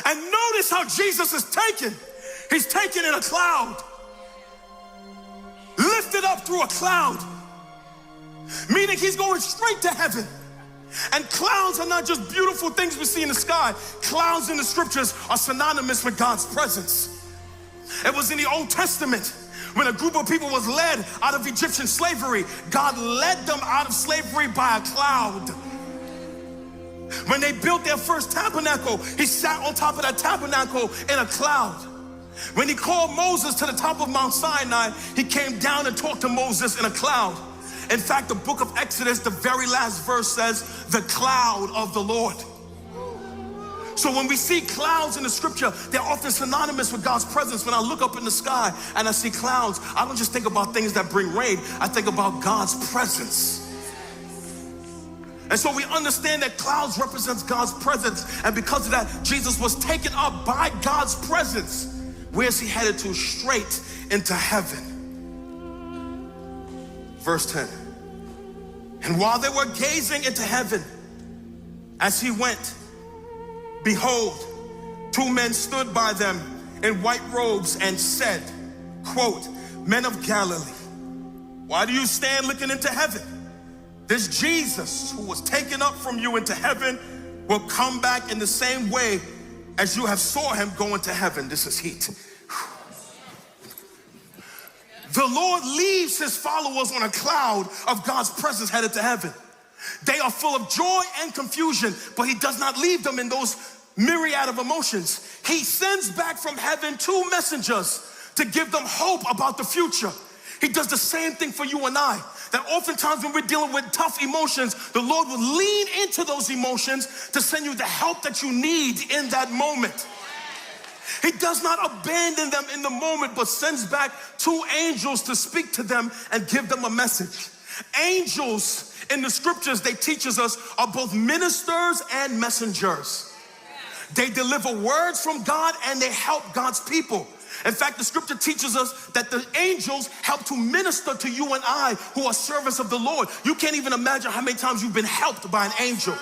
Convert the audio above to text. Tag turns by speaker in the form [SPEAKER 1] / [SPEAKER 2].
[SPEAKER 1] And notice how Jesus is taken. He's taken in a cloud, lifted up through a cloud, meaning he's going straight to heaven. And clouds are not just beautiful things we see in the sky. Clouds in the scriptures are synonymous with God's presence. It was in the Old Testament when a group of people was led out of Egyptian slavery. God led them out of slavery by a cloud. When they built their first tabernacle, he sat on top of that tabernacle in a cloud. When he called Moses to the top of Mount Sinai, he came down and talked to Moses in a cloud. In fact, the book of Exodus, the very last verse says, the cloud of the Lord. So when we see clouds in the scripture, they're often synonymous with God's presence. When I look up in the sky and I see clouds, I don't just think about things that bring rain. I think about God's presence. And so we understand that clouds represents God's presence. And because of that, Jesus was taken up by God's presence. Where's he headed to? Straight into heaven. Verse 10. And while they were gazing into heaven, as he went, behold, two men stood by them in white robes and said, quote, men of Galilee, why do you stand looking into heaven? This Jesus who was taken up from you into heaven will come back in the same way as you have saw him go into heaven. This is heat. The Lord leaves his followers on a cloud of God's presence headed to heaven. They are full of joy and confusion, but he does not leave them in those myriad of emotions. He sends back from heaven two messengers to give them hope about the future. He does the same thing for you and I. That oftentimes when we're dealing with tough emotions, the Lord will lean into those emotions to send you the help that you need in that moment. He does not abandon them in the moment, but sends back two angels to speak to them and give them a message. Angels in the scriptures, they teach us, are both ministers and messengers. They deliver words from God and they help God's people. In fact, the scripture teaches us that the angels help to minister to you and I who are servants of the Lord. You can't even imagine how many times you've been helped by an angel.